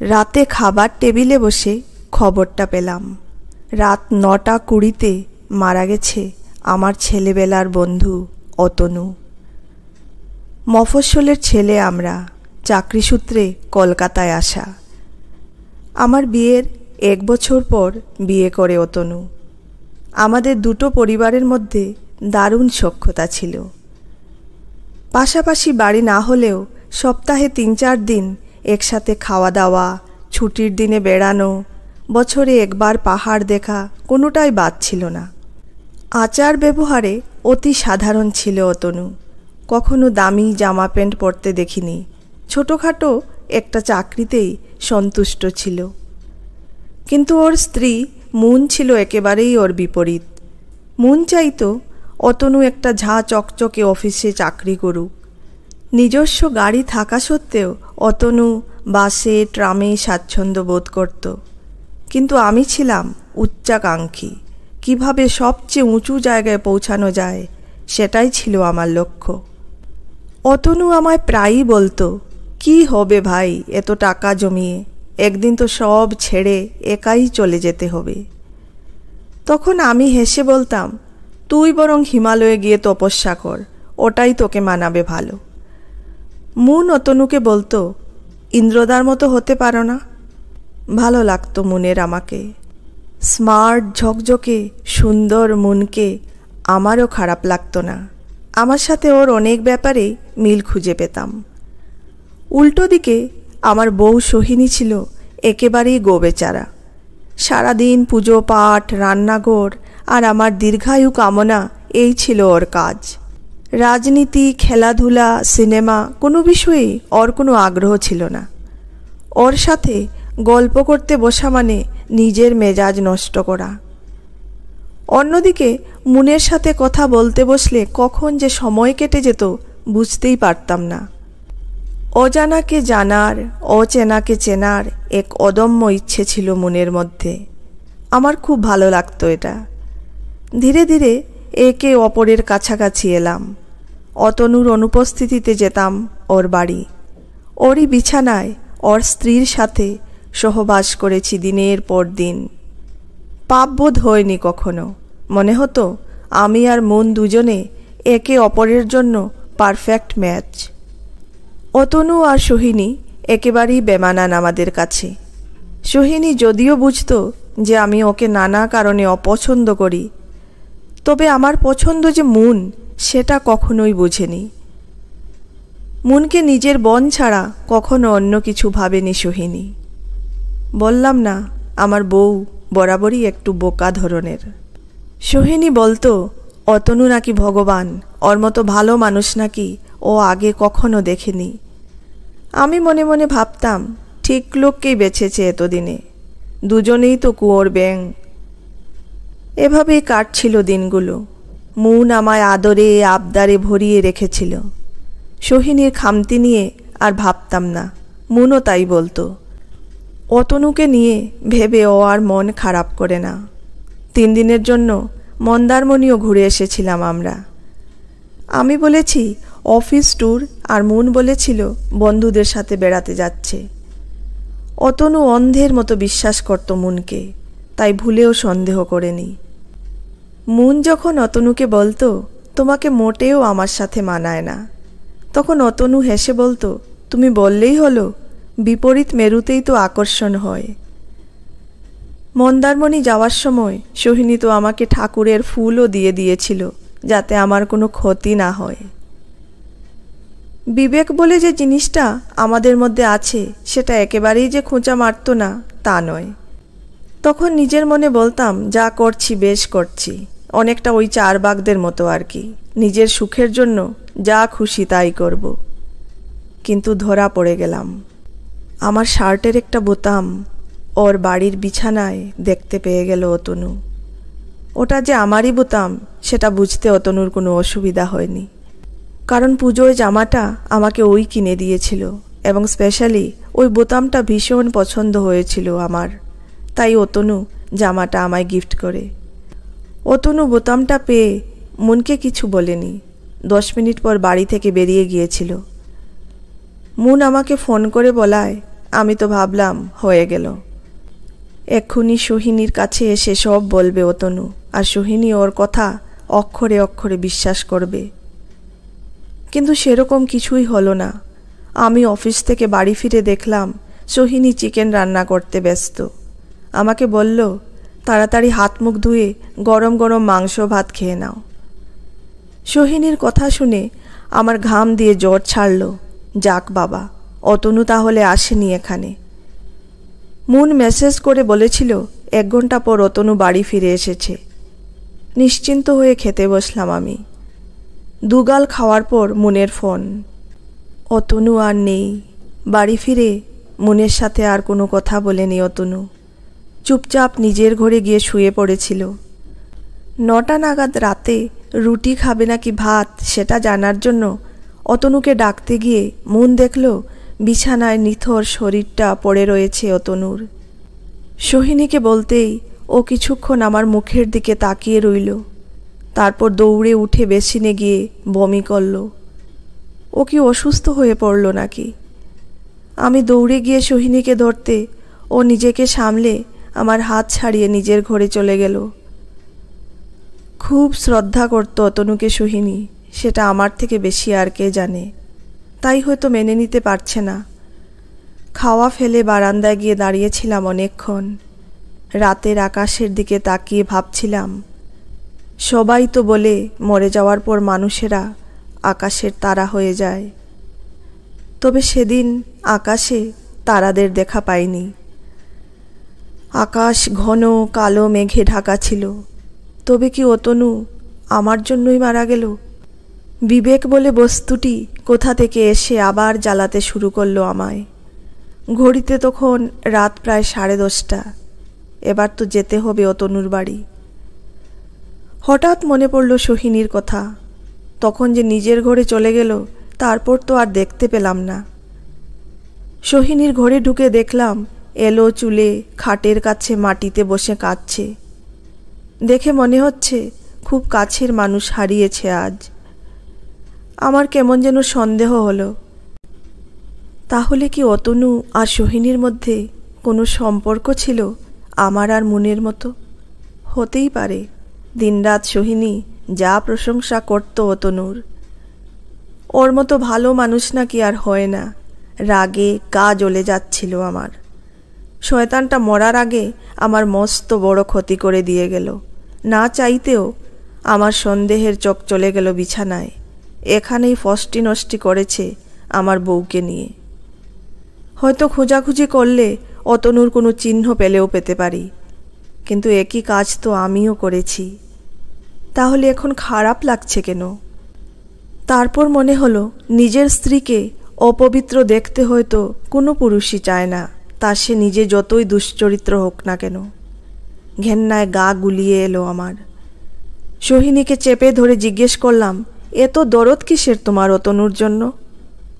রাতে খাবার টেবিলে বসে খবরটা পেলাম, রাত ৯টা ২০-তে মারা গেছে আমার ছেলেবেলার বন্ধু অতনু। মফস্বলের ছেলে আমরা, চাকরি সূত্রে কলকাতায় আসা। আমার বিয়ের ১ বছর পর বিয়ে করে অতনু। আমাদের দুটো পরিবারের মধ্যে দারুণ সখ্যতা ছিল। পাশাপাশি বাড়ি না হলেও সপ্তাহে ৩-৪ দিন একসাথে খাওয়া দাওয়া, ছুটির দিনে বেড়ানো, বছরে একবার পাহাড় দেখা, কোনোটাই বাদ ছিল না। আচার ব্যবহারে অতি সাধারণ ছিল অতনু। কখনো দামি জামা প্যান্ট পরতে দেখিনি। ছোটোখাটো একটা চাকরিতেই সন্তুষ্ট ছিল। কিন্তু ওর স্ত্রী মুন ছিল একেবারেই ওর বিপরীত। মুন চাইতো অতনু একটা ঝাঁ চকচকে অফিসে চাকরি করুক। নিজস্ব গাড়ি থাকা সত্ত্বেও অতনু বাসে ট্রামে স্বাচ্ছন্দ্য বোধ করত। কিন্তু আমি ছিলাম উচ্চাকাঙ্ক্ষী। কিভাবে সবচেয়ে উঁচু জায়গায় পৌঁছানো যায় সেটাই ছিল আমার লক্ষ্য। অতনু আমায় প্রায়ই বলতো, কি হবে ভাই এত টাকা জমিয়ে, একদিন তো সব ছেড়ে একাই চলে যেতে হবে। তখন আমি হেসে বলতাম, তুই বরং হিমালয়ে গিয়ে তপস্যা কর, ওটাই তোকে মানাবে ভালো। মুন অতনুকে বলতো, ইন্দ্রদার মতো হতে পারো না? ভালো লাগতো মুনের আমাকে। স্মার্ট ঝকঝকে সুন্দর মুনকে আমারও খারাপ লাগতো না। আমার সাথে ওর অনেক ব্যাপারে মিল খুঁজে পেতাম। উল্টো দিকে আমার বউ সোহিনী ছিল একেবারেই গোবেচারা। সারাদিন পুজো পাঠ, রান্নাঘর আর আমার দীর্ঘায়ু কামনা, এই ছিল ওর কাজ। রাজনীতি, খেলাধুলা, সিনেমা কোনো বিষয়েই ওর কোনো আগ্রহ ছিল না। ওর সাথে গল্প করতে বসা মানে নিজের মেজাজ নষ্ট করা। অন্যদিকে মুনের সাথে কথা বলতে বসলে কখন যে সময় কেটে যেত বুঝতেই পারতাম না। অজানাকে জানার, অচেনাকে চেনার এক অদম্য ইচ্ছে ছিল মুনের মধ্যে। আমার খুব ভালো লাগতো এটা। ধীরে ধীরে একে অপরের কাছাকাছি এলাম। অতনুর অনুপস্থিতিতে যেতাম ওর বাড়ি। ওরই বিছানায় ওর স্ত্রীর সাথে সহবাস করেছি দিনের পর দিন। পাপবোধ হয়নি কখনো। মনে হতো আমি আর মন দুজনে একে অপরের জন্য পারফেক্ট ম্যাচ। অতনু আর সোহিনী একেবারেই বেমানান আমাদের কাছে। সোহিনী যদিও বুঝত যে আমি ওকে নানা কারণে অপছন্দ করি, তবে আমার পছন্দ যে মুন সেটা কখনোই বুঝেনি। মুনকে নিজের বোন ছাড়া কখনো অন্য কিছু ভাবেনি সোহিনী। বললাম না, আমার বউ বরাবরই একটু বোকা ধরনের। সোহিনী বলতো, অতনু নাকি ভগবান, ওর মতো ভালো মানুষ নাকি ও আগে কখনো দেখেনি। আমি মনে মনে ভাবতাম, ঠিক লোককেই বেছেছে এতদিনে, দুজনেই তো কুয়োর ব্যাঙ। এভাবেই কাটছিল দিনগুলো। মুন আমায় আদরে আবদারে ভরিয়ে রেখেছিল। সোহিনীর খামতি নিয়ে আর ভাবতাম না, মুনও তাই বলতো। অতনুকে নিয়ে ভেবে ও আর মন খারাপ করে না। 3 দিনের জন্য মন্দারমণিও ঘুরে এসেছিলাম আমরা। আমি বলেছি অফিস ট্যুর, আর মুন বলেছিল বন্ধুদের সাথে বেড়াতে যাচ্ছে। অতনু অন্ধের মতো বিশ্বাস করত মুনকে, তাই ভুলেও সন্দেহ করেনি। মুন যখন অতনুকে বলতো, তোমাকে মোটেও আমার সাথে মানায় না, তখন অতনু হেসে বলতো, তুমি বললেই হলো, বিপরীত মেরুতেই তো আকর্ষণ হয়। মন্দারমণি যাওয়ার সময় সোহিনী তো আমাকে ঠাকুরের ফুলও দিয়ে দিয়েছিল, যাতে আমার কোনো ক্ষতি না হয়। বিবেক বলে যে জিনিসটা আমাদের মধ্যে আছে, সেটা একেবারেই যে খোঁচা মারত না তা নয়। তখন নিজের মনে বলতাম, যা করছি বেশ করছি, অনেকটা ওই চারবাগদের মতো আর কি, নিজের সুখের জন্য যা খুশি তাই করব। কিন্তু ধরা পড়ে গেলাম। আমার শার্টের একটা বোতাম ওর বাড়ির বিছানায় দেখতে পেয়ে গেল অতনু। ওটা যে আমারই বোতাম সেটা বুঝতে অতনুর কোনো অসুবিধা হয়নি, কারণ পুজোয় জামাটা আমাকে ওই কিনে দিয়েছিল, এবং স্পেশালি ওই বোতামটা ভীষণ পছন্দ হয়েছিল আমার, তাই অতনু জামাটা আমায় গিফট করে। অতনু বোতামটা পেয়ে মুনকে কিছু বলেনি। 10 মিনিট পর বাড়ি থেকে বেরিয়ে গিয়েছিল। মুন আমাকে ফোন করে বলায় আমি তো ভাবলাম হয়ে গেল। এক্ষুনি সোহিনীর কাছে এসে সব বলবে অতনু, আর সোহিনী ওর কথা অক্ষরে অক্ষরে বিশ্বাস করবে। কিন্তু সেরকম কিছুই হলো না। আমি অফিস থেকে বাড়ি ফিরে দেখলাম সোহিনী চিকেন রান্না করতে ব্যস্ত। আমাকে বলল, তাড়াতাড়ি হাত মুখ ধুয়ে গরম গরম মাংস ভাত খেয়ে নাও। সোহিনীর কথা শুনে আমার ঘাম দিয়ে জ্বর ছাড়ল। যাক বাবা, অতনু তাহলে আসেনি এখানে। মুন মেসেজ করে বলেছিল 1 ঘন্টা পর অতনু বাড়ি ফিরে এসেছে। নিশ্চিন্ত হয়ে খেতে বসলাম আমি। দুগাল খাওয়ার পর মুনের ফোন। অতনু আর নেই। বাড়ি ফিরে মুনের সাথে আর কোনো কথা বলেনি অতনু। চুপচাপ নিজের ঘরে গিয়ে শুয়ে পড়েছিল। 9টা নাগাদ রাতে রুটি খাবে নাকি ভাত সেটা জানার জন্য অতনুকে ডাকতে গিয়ে মুন দেখল বিছানায় নিথর শরীরটা পড়ে রয়েছে অতনুর। সোহিনীকে বলতেই ও কিছুক্ষণ আমার মুখের দিকে তাকিয়ে রইল। তারপর দৌড়ে উঠে বেসিনে গিয়ে বমি করল। ও কি অসুস্থ হয়ে পড়ল নাকি? আমি দৌড়ে গিয়ে সোহিনীকে ধরতে ও নিজেকে সামলে আমার হাত ছাড়িয়ে নিজের ঘরে চলে গেল। খুব শ্রদ্ধা করত অতনুকে সোহিনী, সেটা আমার থেকে বেশি আর কে জানে। তাই হয়তো মেনে নিতে পারছে না। খাওয়া ফেলে বারান্দায় গিয়ে দাঁড়িয়েছিলাম অনেকক্ষণ। রাতের আকাশের দিকে তাকিয়ে ভাবছিলাম, সবাই তো বলে মরে যাওয়ার পর মানুষেরা আকাশের তারা হয়ে যায়। তবে সেদিন আকাশে তারাদের দেখা পাইনি। আকাশ ঘন কালো মেঘে ঢাকা ছিল। তবে কি অতনু আমার জন্যই মারা গেল? বিবেক বলে বস্তুটি কোথা থেকে এসে আবার জ্বালাতে শুরু করলো আমায়। ঘড়িতে তখন রাত প্রায় 10:30। এবার তো যেতে হবে অতনুর বাড়ি। হঠাৎ মনে পড়ল সোহিনীর কথা। তখন যে নিজের ঘরে চলে গেল, তারপর তো আর দেখতে পেলাম না। সোহিনীর ঘরে ঢুকে দেখলাম এলো চুলে খাটের কাছে মাটিতে বসে কাঁদছে। দেখে মনে হচ্ছে খুব কাছের মানুষ হারিয়েছে আজ। আমার কেমন যেন সন্দেহ হলো, তাহলে কি অতনু আর সোহিনীর মধ্যে কোনো সম্পর্ক ছিল আমার আর মুনের মতো? হতেই পারে। দিনরাত সোহিনী যা প্রশংসা করত অতনুর, ওর মতো ভালো মানুষ নাকি আর হয় না। রাগে গা জ্বলে যাচ্ছিল আমার। শয়তানটা মরার আগে আমার মস্ত বড় ক্ষতি করে দিয়ে গেল। না চাইতেও আমার সন্দেহের চোখ চলে গেল বিছানায়। এখানেই ফষ্টি নষ্টি করেছে আমার বউকে নিয়ে। হয়তো খোঁজাখুঁজি করলে অতনুর কোনো চিহ্ন পেলেও পেতে পারি, কিন্তু একই কাজ তো আমিও করেছি। তাহলে এখন খারাপ লাগছে কেন? তারপর মনে হলো নিজের স্ত্রীকে অপবিত্র দেখতে হয়তো কোনো পুরুষই চায় না, তা সে নিজে যতই দুশ্চরিত্র হোক না কেন। ঘেন্নায় গা গুলিয়ে এলো আমার। সোহিনীকে চেপে ধরে জিজ্ঞেস করলাম, এত দরদ কিসের তোমার অতনুর জন্য?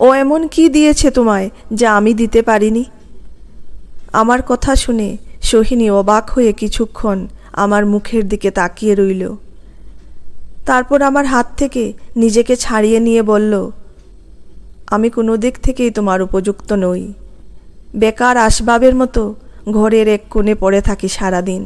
ও এমন কি দিয়েছে তোমায় যা আমি দিতে পারিনি? আমার কথা শুনে সোহিনী অবাক হয়ে কিছুক্ষণ আমার মুখের দিকে তাকিয়ে রইল। তারপর আমার হাত থেকে নিজেকে ছাড়িয়ে নিয়ে বলল, আমি কোনো দিক থেকেই তোমার উপযুক্ত নই। বেকার আসবাবের মতো ঘরের এক কোণে পড়ে থাকি সারাদিন।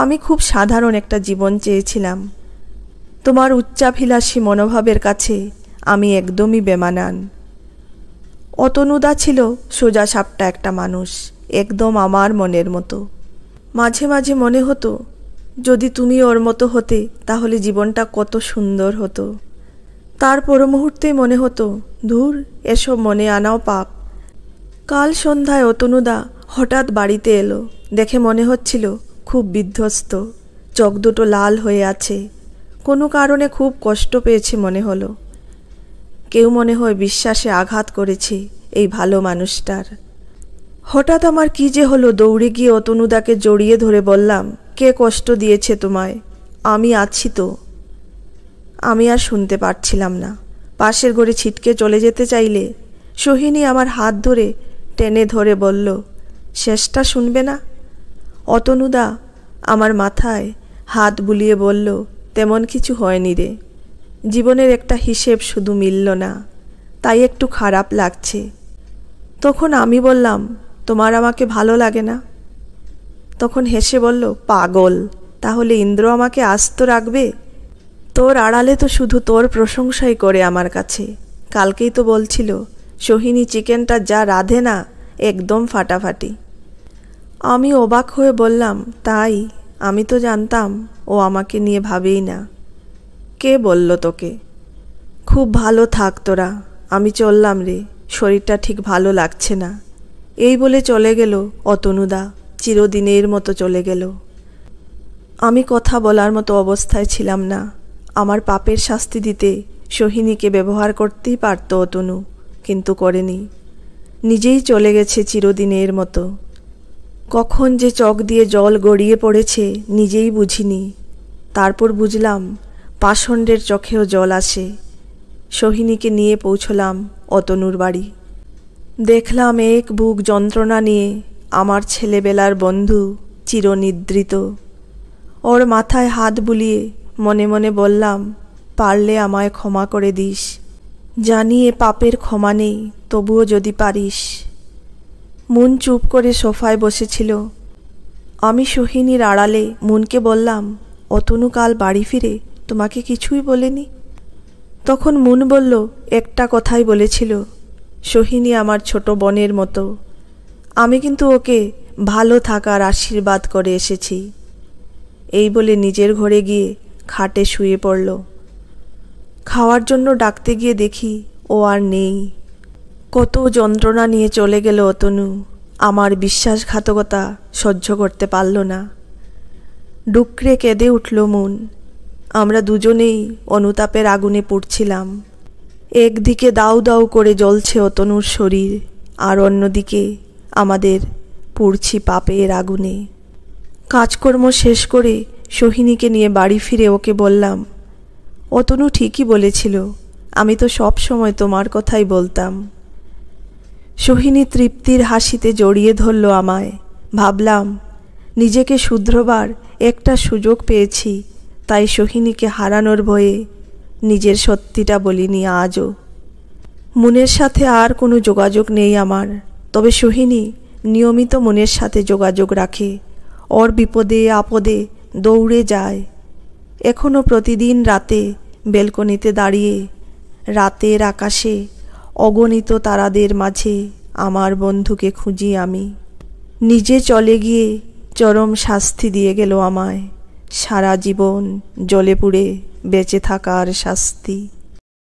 আমি খুব সাধারণ একটা জীবন চেয়েছিলাম। তোমার উচ্চাভিলাষী মনোভাবের কাছে আমি একদমই বেমানান। অতনুদা ছিল সোজা সাপটা একটা মানুষ, একদম আমার মনের মতো। মাঝে মাঝে মনে হতো যদি তুমি ওর মতো হতে তাহলে জীবনটা কত সুন্দর হতো। তার পর মুহূর্তেই মনে হতো, ধুর, এসব মনে আনাও পাপ। কাল সন্ধ্যায় অতনুদা হঠাৎ বাড়িতে এলো। দেখে মনে হচ্ছিল খুব বিধ্বস্ত, চোখ দুটো লাল হয়ে আছে। কোনো কারণে খুব কষ্ট পেয়েছে মনে হলো। কেউ মনে হয় বিশ্বাসে আঘাত করেছে এই ভালো মানুষটার। হঠাৎ আমার কি যে হলো, দৌড়ে গিয়ে অতনুদাকে জড়িয়ে ধরে বললাম, কে কষ্ট দিয়েছে তোমায়? আমি আছি তো। আমি আর শুনতে পারছিলাম না। পাশের ঘরে ছিটকে চলে যেতে চাইলে সোহিনী আমার হাত ধরে টেনে ধরে বলল, শেষটা শুনবে না? অতনুদা আমার মাথায় হাত বুলিয়ে বলল, তেমন কিছু হয়নি রে। জীবনের একটা হিসেব শুধু মিলল না, তাই একটু খারাপ লাগছে। তখন আমি বললাম, তোমার আমাকে ভালো লাগে না? তখন হেসে বলল, পাগল, তাহলে ইন্দ্র আমাকে আস্ত রাখবে? তোর আড়ালে তো শুধু তোর প্রশংসাই করে আমার কাছে। কালকেই তো বলছিল সোহিনী চিকেনটা যা রাঁধে না, একদম ফাটাফাটি। আমি অবাক হয়ে বললাম, তাই? আমি তো জানতাম ও আমাকে নিয়ে ভাবেই না। কে বলল তোকে? খুব ভালো থাক তোরা, আমি চললাম রে, শরীরটা ঠিক ভালো লাগছে না। এই বলে চলে গেল অতনুদা, চিরদিনের মতো চলে গেল। আমি কথা বলার মতো অবস্থায় ছিলাম না। আমার পাপের শাস্তি দিতে সোহিনীকে ব্যবহার করতেই পারত অতনু, কিন্তু করেনি। নিজেই চলে গেছে চিরদিনের মতো। কখন যে চোখ দিয়ে জল গড়িয়ে পড়েছে নিজেই বুঝিনি। তারপর বুঝলাম পাষণ্ডের চোখেও জল আসে। সোহিনীকে নিয়ে পৌঁছলাম অতনুর বাড়ি। দেখলাম এক বুক যন্ত্রণা নিয়ে আমার ছেলেবেলার বন্ধু চিরনিদ্রিত। ওর মাথায় হাত বুলিয়ে মনে মনে বললাম, পারলে আমায় ক্ষমা করে দিস। জানি এ পাপের ক্ষমা নেই, তবুও যদি পারিস। মুন চুপ করে সোফায় বসেছিল। আমি সোহিনীর আড়ালে মুনকে বললাম, অতনু কাল বাড়ি ফিরে তোমাকে কিছুই বলেনি? তখন মুন বলল, একটা কথাই বলেছিল, সোহিনী আমার ছোট বোনের মতো। আমি কিন্তু ওকে ভালো থাকার আশীর্বাদ করে এসেছি। এই বলে নিজের ঘরে গিয়ে খাটে শুয়ে পড়ল। খাওয়ার জন্য ডাকতে গিয়ে দেখি ও আর নেই। কত যন্ত্রণা নিয়ে চলে গেল অতনু। আমার বিশ্বাসঘাতকতা সহ্য করতে পারল না। ডুকরে কেঁদে উঠল মুন। আমরা দুজনেই অনুতাপের আগুনে পুড়ছিলাম। একদিকে দাউ দাউ করে জ্বলছে অতনুর শরীর, আর অন্যদিকে আমাদের পুড়ছি পাপের আগুনে। কাজকর্ম শেষ করে সোহিনীকে নিয়ে বাড়ি ফিরে ওকে বললাম, অতনু ঠিকই বলেছিল, আমি তো সব সময় তোমার কথাই বলতাম। সোহিনী তৃপ্তির হাসিতে জড়িয়ে ধরল আমায়। ভাবলাম নিজেকে শুধরবার একটা সুযোগ পেয়েছি, তাই সোহিনীকে হারানোর ভয়ে নিজের সত্যিটা বলিনি আজও। মুনের সাথে আর কোনো যোগাযোগ নেই আমার, তবে সোহিনী নিয়মিত মুনের সাথে যোগাযোগ রাখে। ওর বিপদে আপদে দৌড়ে যায়। এখনও প্রতিদিন রাতে বেলকনিতে দাঁড়িয়ে রাতের আকাশে অগণিত তারাদের মাঝে আমার বন্ধুকে খুঁজি আমি। নিজে চলে গিয়ে চরম শাস্তি দিয়ে গেল আমায়, সারা জীবন জ্বলে পুড়ে বেঁচে থাকার শাস্তি।